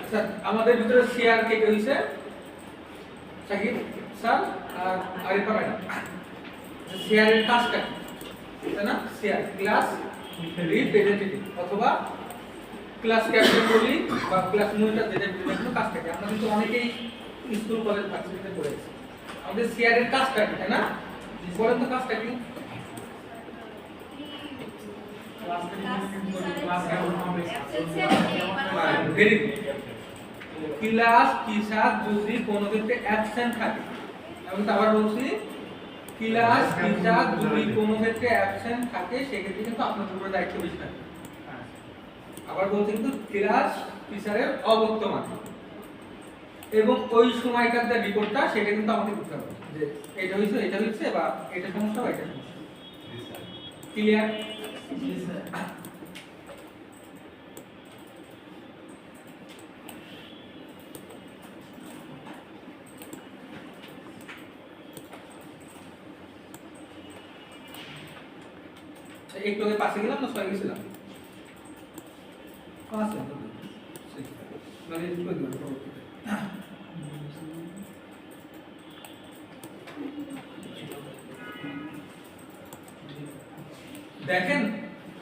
আচ্ছা আমাদের ভিতরে শেয়ার কে হইছে সাকিব স্যার আর আরিফা ম্যাডাম শেয়ারের কাজটা কি তাই না শেয়ার ক্লাস রিপ্রেজেন্টেটিভ অথবা ক্লাস ক্যাপ্টেন বলি বা ক্লাস মনিটর যেটা বিভিন্ন কাজ থাকে আমরা কিন্তু অনেকেই স্কুল কলেজ ভার্সিটিতে পড়েছি আমাদের শেয়ারের কাজটা কি তাই না বলেন তো কাজটা কি ভেরি গুড ক্লাস টিচার যদি কোনো ক্ষেত্রে অ্যাবসেন্ট থাকে আমি তো আবার বলছি ক্লাস টিচার যদি কোনো ক্ষেত্রে অ্যাবসেন্ট থাকে সেক্ষেত্রে কিন্তু আপনাদের উপরে দায়িত্ব বেশি থাকে আবার বলছি কিন্তু ক্লাস টিচারের অবর্তমান এবং ওই সময়কার যে রিপোর্টটা সেটা কিন্তু আমাকে দিতে হবে যে এটা হইছে বা এটা সমস্যা বা এটা সমস্যা ক্লিয়ার একটু আগে পাশে গেলাম না ছয় গেছিলাম পাশে মানে একটু আগে দেখেন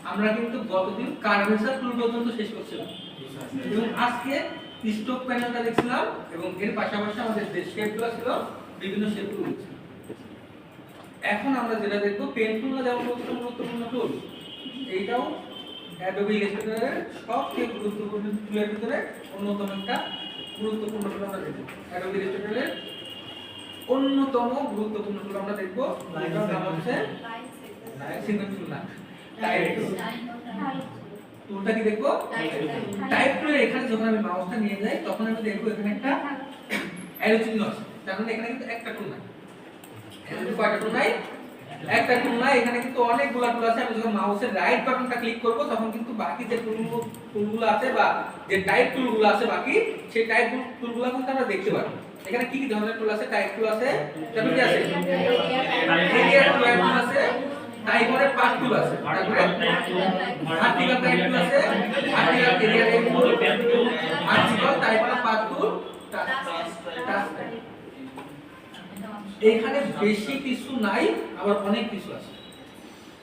আমরা কিন্তু গতদিন কার্ভেচার টুল পর্যন্ত শেষ করছিলাম এবং আজকে স্টক প্যানেলটা দেখছিলাম এবং এর পাশাপাশি আমাদের যে শেপগুলো ছিল বিভিন্ন শেপগুলো দেখছিলাম এখন আমরা যেটা দেখবো পেন টুল যেমন গুরুত্বপূর্ণ টুল এইটাও অ্যাডোবি ইলাস্ট্রেটরের সবচেয়ে গুরুত্বপূর্ণ টুলের ভিতরে অন্যতম একটা গুরুত্বপূর্ণ টুল আমরা দেখব অ্যাডোবি ইলাস্ট্রেটরের অন্যতম গুরুত্বপূর্ণ টুল আমরা দেখব এটার নাম হচ্ছে সিগন্যাল টুল না টাইপ টুল টুলটা কি দেখব টাইপ টুলের এখানে যখন আমি মাউসটা নিয়ে যাই তখন আমি দেখব এখানে একটা অ্যারো চিহ্ন আছে তার মানে এখানে কিন্তু একটা টুল না এখানে কয়টা টুল নাই একটা টুল নাই এখানে কিন্তু অনেকগুলো টুল আছে আমি যখন মাউসের রাইট বাটনটা ক্লিক করব তখন কিন্তু বাকি যে টুলগুলো আছে বা যে টাইপ টুলগুলো আছে বাকি সেই টাইপ টুলগুলো কিন্তু আমরা দেখতে পারবো এখানে কি কি ধরনের টুল আছে টাইপ টুল আছে তারপর কি আছে এরিয়া টুল আছে টাইপের পার্ট টুল আছে তারপরে আর্টিকেল টাইপ টুল আছে আর্টিকেল এরিয়া টাইপ টুল আর্টিকেল টাইপের পার্ট টুল টাস্ক এখানে বেশি কিছু নাই আবার অনেক কিছু আছে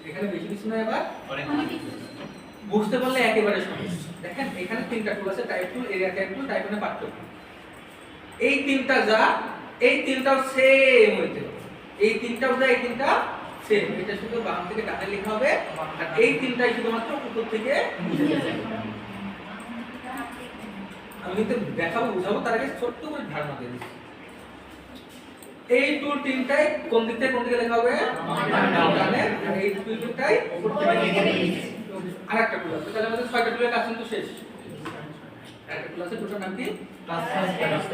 এখানে বেশি কিছু নাই আবার অনেক কিছু বুঝতে পারলে একেবারে সহজ দেখেন এখানে তিনটা টুল আছে type tool area type tool type and part tool এই তিনটা যা এই তিনটাও সেম হইতে হবে এই তিনটাও যা এই তিনটা সেম এটা শুধু বাম থেকে ডানে লেখা হবে আর এই তিনটাই শুধুমাত্র উপর থেকে নিচে যাবে আমি কিন্তু দেখাবো বুঝাবো তার আগে ছোট্ট করে ধারণা দিয়ে দিচ্ছি এই টুল তিনটাই কোন দিক থেকে কোন দিকে লেখা হবে ডানে আর এই টুল তিনটাই উপর থেকে নিচে আরেকটা টুল আছে তাহলে আমাদের ছয়টা টুলের কাজ কিন্তু শেষ আরেকটা টুল আছে টুলটার নাম কি টাচ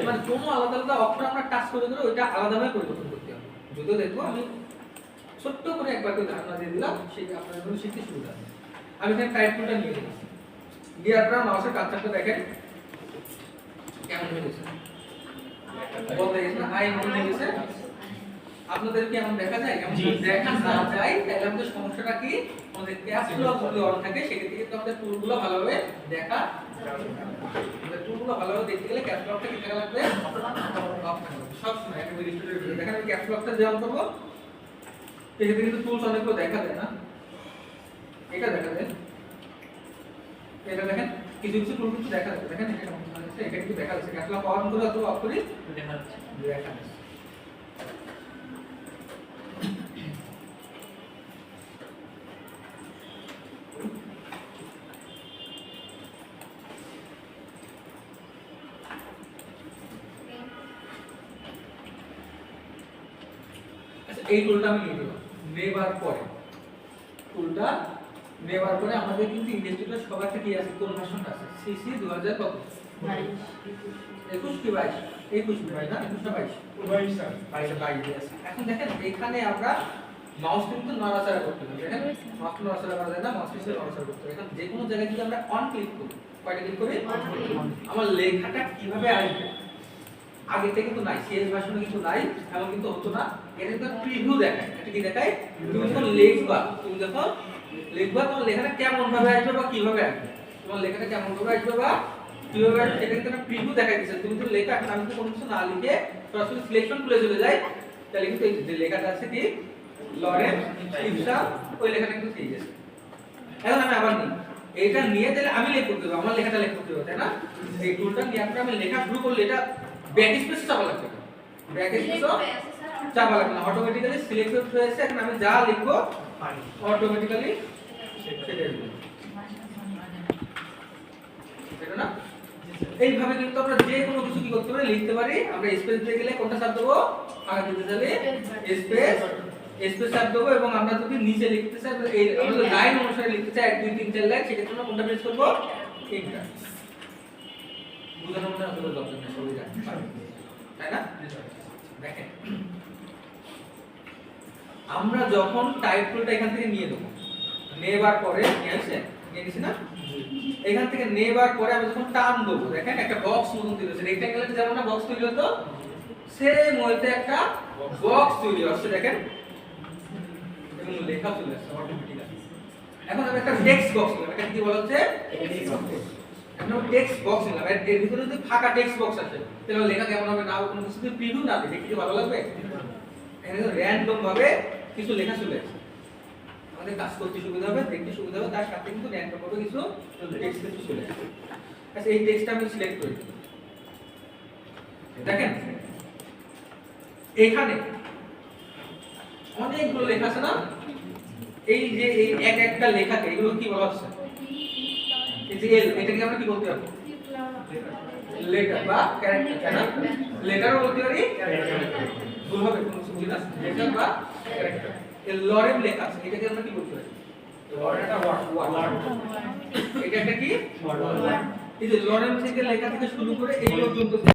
মানে কোনো আলাদা আলাদা অক্ষর আমরা টাচ করে দিলে ওইটা আলাদাভাবে পরিবর্তন করতে হবে যদিও দেখবো আমি ছোট্ট করে একবার করে ধারণা দিয়ে দিলাম সেটা আপনাদের জন্য শিখতে সুবিধা হবে আমি এখানে টাইপ টুলটা নিয়ে নিলাম দিয়ে আপনারা মাউসের কার্সারটা দেখেন কেমন হয়ে গেছে বলতে গেছে না আই মনে গেছে আপনাদের কি এমন দেখা যায় এমন দেখা না যায় তাহলে আমাদের সমস্যাটা কি আমাদের ক্যাপস লক যদি অন থাকে সেক্ষেত্রে কিন্তু আমাদের টুলগুলো ভালোভাবে দেখা আমাদের টুলগুলো ভালোভাবে দেখতে গেলে ক্যাপস লকটা কি থাকা লাগবে অফ থাকা লাগবে সব সময় একটা রেজিস্টারের ভিতরে দেখেন আমি ক্যাপস লকটা যেমন করব এক্ষেত্রে কিন্তু টুলস অনেকগুলো দেখা যায় না এটা দেখা যায় এটা দেখেন কিছু কিছু টুল কিন্তু দেখা যাচ্ছে দেখেন এটা সমস্যা হচ্ছে এটা কিন্তু দেখা যাচ্ছে ক্যাপস লক অন করে অথবা অফ করি দেখা যাচ্ছে এই টুলটা আমি নিয়ে দিলাম নেবার পরে টুলটা নেবার পরে আমাদের কিন্তু ইন্ডাস্ট্রিটা সবার থেকে আছে কোন ভার্সনটা আছে সিসি 2000 কত 21 কি 22 21 ভাই না 21 না 22 22 আছে এখন দেখেন এখানে আমরা মাউস কিন্তু নড়াচড়া করতে হবে। দেখেন মাউস নড়াচড়া করা যায় না, মাউস কিন্তু নড়াচড়া করতে হবে। এখন যে কোনো জায়গায় যদি আমরা অন ক্লিক করি, কয়টা ক্লিক করি? আমার লেখাটা কিভাবে আসবে? আগে থেকে কিন্তু নাই, শেষ ভাষণে কিন্তু নাই, এমন কিন্তু হতো না। এটা কিন্তু প্রিভিউ দেখায়। এটা কি দেখায়? তুমি যখন লিখবা, তোমার লেখাটা কেমন ভাবে আসবে বা কিভাবে আসবে, তোমার লেখাটা কেমন ভাবে আসবে বা কিভাবে আসবে সেটা কিন্তু একটা প্রিভিউ দেখাই দিচ্ছে। তুমি তো লেখা, এখন আমি তো কোনো কিছু না লিখে সরাসরি সিলেকশন খুলে চলে যাই, তাহলে কিন্তু এই যে লেখাটা আছে কি লরেন্স ইপসা, ওই লেখাটা কিন্তু ঠিক আছে। এখন আমি আবার নিই, এইটা নিয়ে তাহলে আমি লিখ করতে হবে, আমার লেখাটা লিখ করতে হবে, তাই না? এই টুলটা নিয়ে আমি লেখা শুরু করলে এটা ব্যাক স্পেস চাপা লাগবে না, ব্যাক স্পেসও চাপা লাগবে না, অটোমেটিক্যালি সিলেক্টেড হয়েছে। এখন আমি যা লিখবো অটোমেটিক্যালি সেটা লিখবো, এটা না? এইভাবে কিন্তু আমরা যে কোনো কিছু কি করতে পারি, লিখতে পারি। আমরা স্পেস দিয়ে গেলে কোনটা চাপ দেবো, আগে দিতে চাইলে স্পেস চাপ দেবো। এবং আমরা যদি নিচে লিখতে চাই, এই আমরা লাইন অনুসারে লিখতে চাই 1 2 3 4 লাইন, সেক্ষেত্রে আমরা কোনটা প্রেস করব? এন্টার। বুঝানোর মধ্যে আসলে দরকার নেই, সবাই জানে, তাই না? দেখেন আমরা যখন টাইপ টুলটা এখান থেকে নিয়ে দেবো, নেবার পরে নিয়ে আসে, নিয়ে নিছি না, এখান থেকে নেবার পরে আমি যখন টান দেবো, দেখেন একটা বক্স মতন তৈরি হচ্ছে। রেক্ট্যাঙ্গেলের যেমন না বক্স তৈরি হতো, সেম ওইতে একটা বক্স তৈরি হচ্ছে, দেখেন, এবং লেখা চলে আসছে অটোমেটিক্যালি। এখন আমি একটা টেক্সট বক্স নিলাম, এটা কি বলা হচ্ছে? এখন আমি টেক্সট বক্স নিলাম, এর ভিতরে যদি ফাঁকা টেক্সট বক্স আছে, তাহলে লেখা কেমন হবে? না কোনো কিছু যদি প্রিভিউ না দিই, দেখতে ভালো লাগবে? এখানে র‍্যান্ডম ভাবে কিছু লেখা চলে আসছে, আমাদের কাজ করতে সুবিধা হবে, দেখতে সুবিধা হবে, তার সাথে কিন্তু র‍্যান্ডম ভাবে কিছু টেক্সট কিছু চলে আসছে। আচ্ছা, এই টেক্সটটা আমি সিলেক্ট করি, দেখেন এখানে অনেকগুলো লেখা আছে না, এই যে এই এক একটা লেখাকে এগুলো কি বলা হচ্ছে? এই যে এল, এটাকে আমরা কি বলতে পারবো? লেটার বা ক্যারেক্টার, তাই না? লেটারও বলতে পারি, ভুল হবে কোনো কিছু না, লেটার বা ক্যারেক্টার। এই লরেম লেখা আছে, এটাকে আমরা কি বলতে পারি? Loretta word. এটা একটা কি ওয়ার্ড। এই যে লরেম থেকে লেখা থেকে শুরু করে এই পর্যন্ত